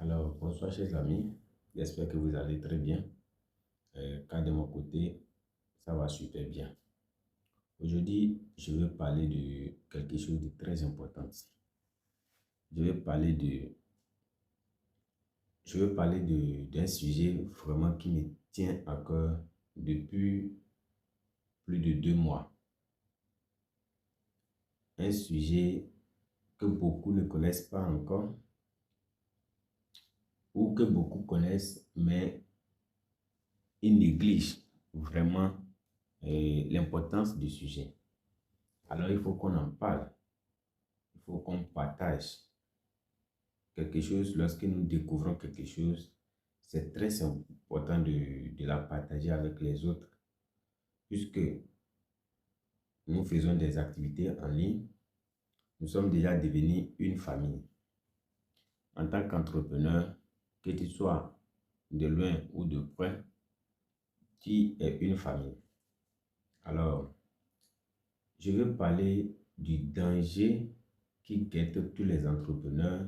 Alors, bonsoir chers amis, j'espère que vous allez très bien. Car de mon côté, ça va super bien. Aujourd'hui, je vais parler de quelque chose de très important. D'un sujet vraiment qui me tient à cœur depuis plus de 2 mois. Un sujet que beaucoup ne connaissent pas encore ou que beaucoup connaissent, mais ils négligent vraiment l'importance du sujet. Alors, il faut qu'on en parle, il faut qu'on partage quelque chose. Lorsque nous découvrons quelque chose, c'est très important de la partager avec les autres, puisque nous faisons des activités en ligne. Nous sommes déjà devenus une famille. En tant qu'entrepreneur, que tu sois de loin ou de près, tu es une famille. Alors, je veux parler du danger qui guette tous les entrepreneurs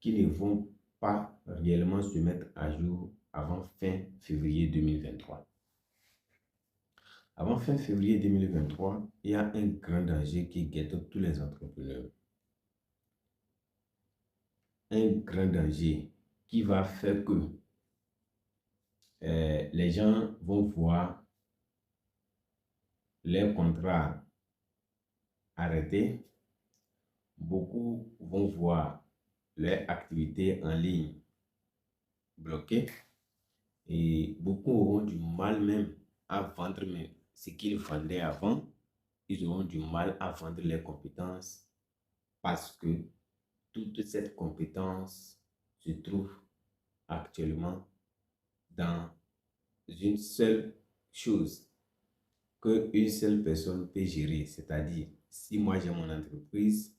qui ne vont pas réellement se mettre à jour avant fin février 2023. Avant fin février 2023, il y a un grand danger qui guette tous les entrepreneurs. Un grand danger qui va faire que les gens vont voir leurs contrats arrêtés. Beaucoup vont voir leurs activités en ligne bloquées. Et beaucoup auront du mal même à vendre ce qu'ils vendaient avant. Ils auront du mal à vendre leurs compétences parce que toute cette compétence se trouve actuellement dans une seule chose qu'une seule personne peut gérer. C'est-à-dire, si moi j'ai mon entreprise,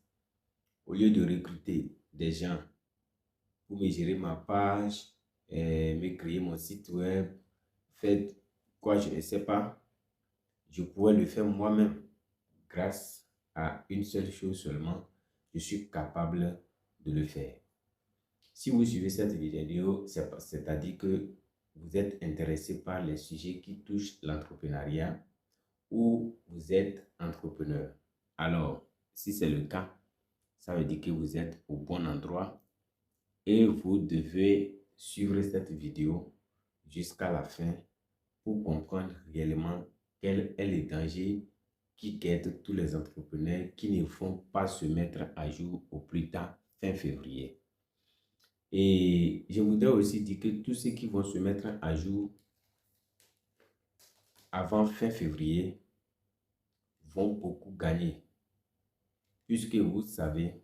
au lieu de recruter des gens pour me gérer ma page, me créer mon site web, faire quoi, je ne sais pas, je pourrais le faire moi-même grâce à une seule chose seulement. Je suis capable de le faire. Si vous suivez cette vidéo, c'est-à-dire que vous êtes intéressé par les sujets qui touchent l'entrepreneuriat ou vous êtes entrepreneur. Alors, si c'est le cas, ça veut dire que vous êtes au bon endroit et vous devez suivre cette vidéo jusqu'à la fin pour comprendre réellement quel est le danger qui guette tous les entrepreneurs qui ne vont pas se mettre à jour au plus tard fin février. Et je voudrais aussi dire que tous ceux qui vont se mettre à jour avant fin février vont beaucoup gagner. Puisque vous savez,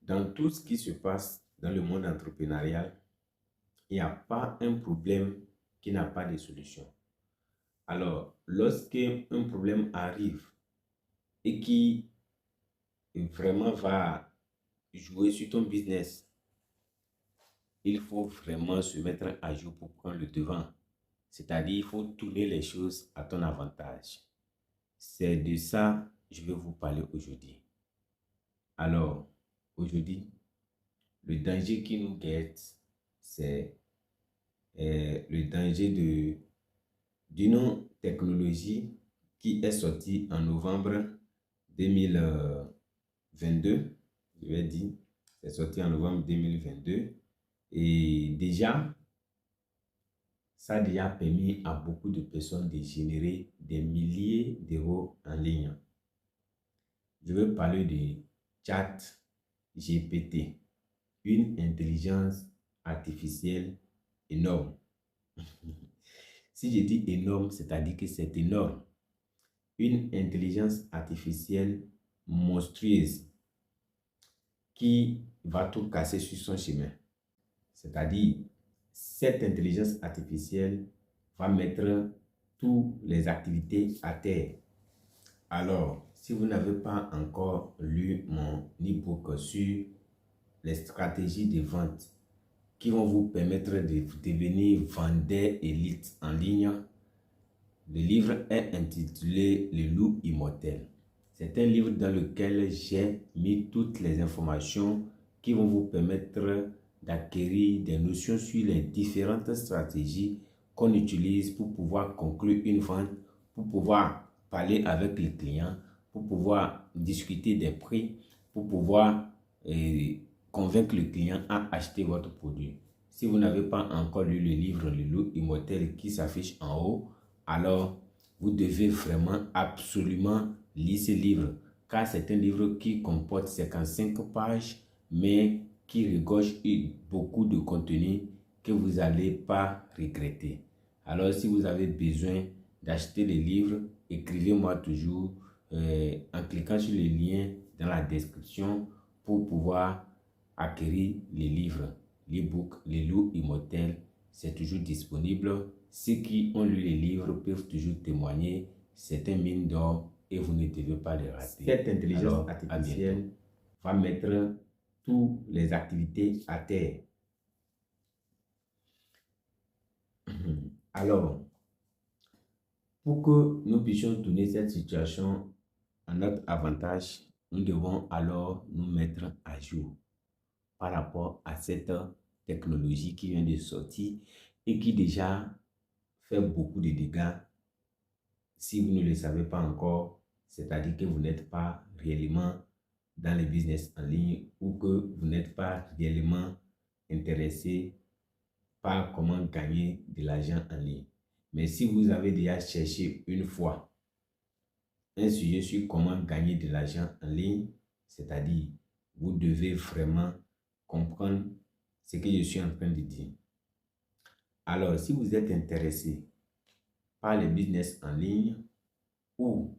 dans tout ce qui se passe dans le monde entrepreneurial, il n'y a pas un problème qui n'a pas de solution. Alors, lorsqu'un problème arrive et qui vraiment va jouer sur ton business, il faut vraiment se mettre à jour pour prendre le devant. C'est-à-dire, il faut tourner les choses à ton avantage. C'est de ça que je vais vous parler aujourd'hui. Alors, aujourd'hui, le danger qui nous guette, c'est le danger d'une technologie qui est sortie en novembre 2022. Je vais dire, c'est sorti en novembre 2022. Et déjà, ça a déjà permis à beaucoup de personnes de générer des milliers d'euros en ligne. Je veux parler de ChatGPT, une intelligence artificielle énorme. Si je dis énorme, c'est-à-dire que c'est énorme. Une intelligence artificielle monstrueuse qui va tout casser sur son chemin. C'est-à-dire, cette intelligence artificielle va mettre toutes les activités à terre. Alors, si vous n'avez pas encore lu mon e-book sur les stratégies de vente qui vont vous permettre de devenir vendeur élite en ligne, le livre est intitulé Le loup immortel. C'est un livre dans lequel j'ai mis toutes les informations qui vont vous permettre d'acquérir des notions sur les différentes stratégies qu'on utilise pour pouvoir conclure une vente, pour pouvoir parler avec les clients, pour pouvoir discuter des prix, pour pouvoir convaincre le client à acheter votre produit. Si vous n'avez pas encore lu le livre Le Loup Immortel qui s'affiche en haut, alors vous devez vraiment absolument lire ce livre, car c'est un livre qui comporte 55 pages, mais qui regorge beaucoup de contenu que vous n'allez pas regretter. Alors, si vous avez besoin d'acheter les livres, écrivez-moi toujours en cliquant sur le lien dans la description pour pouvoir acquérir les livres. L'e-book Les Loups Immortels, c'est toujours disponible. Ceux qui ont lu les livres peuvent toujours témoigner. C'est un mine d'or et vous ne devez pas le rater. Cette intelligence artificielle va mettre toutes les activités à terre. Alors, pour que nous puissions tourner cette situation à notre avantage, nous devons alors nous mettre à jour par rapport à cette technologie qui vient de sortir et qui déjà fait beaucoup de dégâts. Si vous ne le savez pas encore, c'est-à-dire que vous n'êtes pas réellement dans le business en ligne ou que vous n'êtes pas réellement intéressé par comment gagner de l'argent en ligne. Mais si vous avez déjà cherché une fois un sujet sur comment gagner de l'argent en ligne, c'est-à-dire vous devez vraiment comprendre ce que je suis en train de dire. Alors, si vous êtes intéressé par le business en ligne ou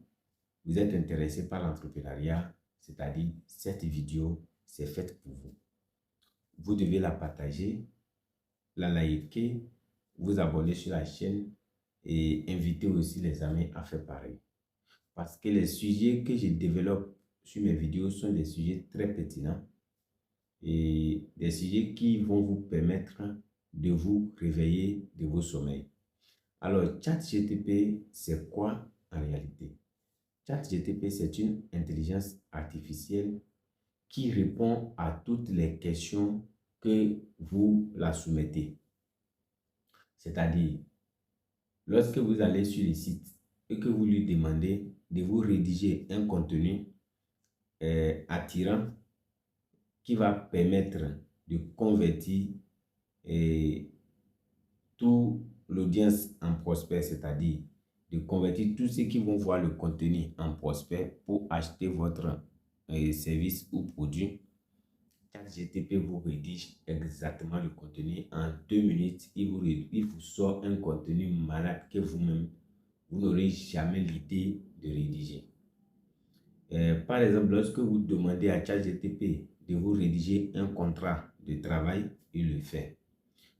vous êtes intéressé par l'entrepreneuriat, c'est-à-dire cette vidéo, c'est faite pour vous. Vous devez la partager, la liker, vous abonner sur la chaîne et inviter aussi les amis à faire pareil. Parce que les sujets que je développe sur mes vidéos sont des sujets très pertinents et des sujets qui vont vous permettre de vous réveiller de vos sommeils. Alors, ChatGPT, c'est quoi en réalité? ChatGPT, c'est une intelligence artificielle qui répond à toutes les questions que vous la soumettez. C'est-à-dire, lorsque vous allez sur le site et que vous lui demandez de vous rédiger un contenu attirant qui va permettre de convertir toute l'audience en prospect, c'est-à-dire de convertir tous ceux qui vont voir le contenu en prospect pour acheter votre service ou produit. ChatGPT vous rédige exactement le contenu en 2 minutes. Il vous sort un contenu malade que vous-même, vous n'aurez jamais l'idée de rédiger. Par exemple, lorsque vous demandez à ChatGPT de vous rédiger un contrat de travail, il le fait.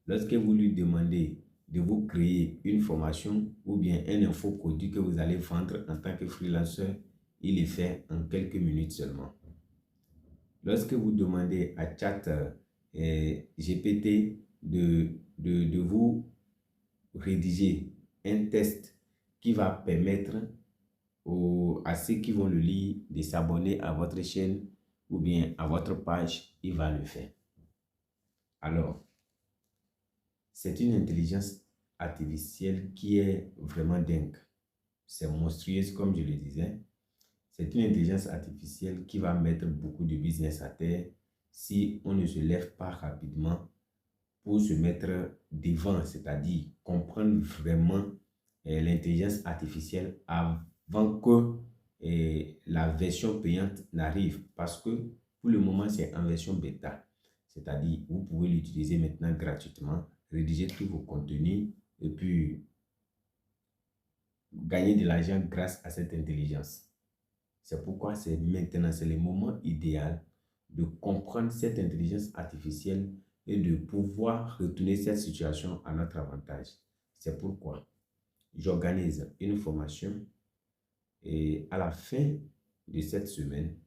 Lorsque vous lui demandez de vous créer une formation ou bien un infoproduit que vous allez vendre en tant que freelancer, il le fait en quelques minutes seulement. Lorsque vous demandez à ChatGPT de vous rédiger un test qui va permettre à ceux qui vont le lire de s'abonner à votre chaîne ou bien à votre page, il va le faire. Alors, c'est une intelligence artificielle qui est vraiment dingue. C'est monstrueuse comme je le disais. C'est une intelligence artificielle qui va mettre beaucoup de business à terre si on ne se lève pas rapidement pour se mettre devant, c'est-à-dire comprendre vraiment l'intelligence artificielle avant que la version payante n'arrive. Parce que pour le moment, c'est en version bêta. C'est-à-dire, vous pouvez l'utiliser maintenant gratuitement, rédiger tous vos contenus et puis gagner de l'argent grâce à cette intelligence. C'est pourquoi c'est maintenant, c'est le moment idéal de comprendre cette intelligence artificielle et de pouvoir retourner cette situation à notre avantage. C'est pourquoi j'organise une formation et à la fin de cette semaine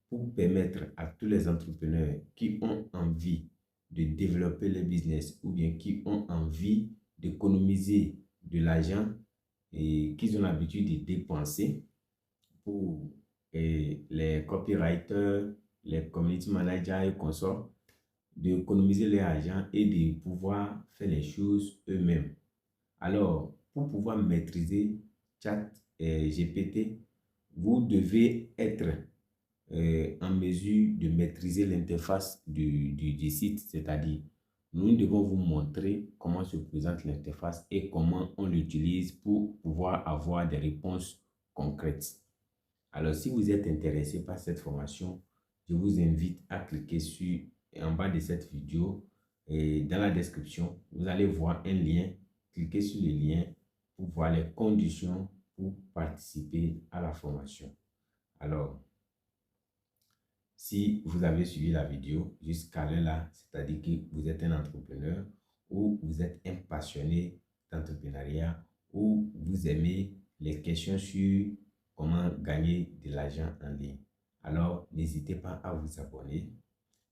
pour permettre à tous les entrepreneurs qui ont envie de développer leur business ou bien qui ont envie d'économiser de l'argent et qu'ils ont l'habitude de dépenser pour les copywriters, les community managers et consorts d'économiser leur argent et de pouvoir faire les choses eux-mêmes. Alors, pour pouvoir maîtriser ChatGPT, vous devez être en mesure de maîtriser l'interface du site, c'est-à-dire nous devons vous montrer comment se présente l'interface et comment on l'utilise pour pouvoir avoir des réponses concrètes. Alors, si vous êtes intéressé par cette formation, je vous invite à cliquer en bas de cette vidéo et dans la description, vous allez voir un lien. Cliquez sur le lien pour voir les conditions pour participer à la formation. Alors, si vous avez suivi la vidéo jusqu'à là, c'est-à-dire que vous êtes un entrepreneur ou vous êtes un passionné d'entrepreneuriat ou vous aimez les questions sur comment gagner de l'argent en ligne. Alors, n'hésitez pas à vous abonner,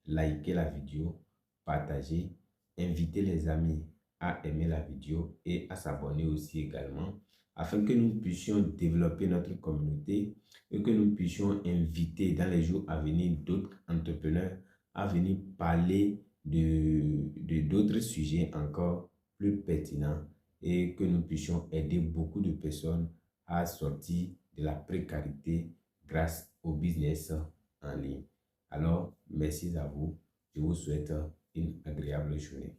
liker la vidéo, partager, inviter les amis à aimer la vidéo et à s'abonner aussi également, afin que nous puissions développer notre communauté et que nous puissions inviter dans les jours à venir d'autres entrepreneurs à venir parler de d'autres sujets encore plus pertinents et que nous puissions aider beaucoup de personnes à sortir de la précarité grâce au business en ligne. Alors, merci à vous. Je vous souhaite une agréable journée.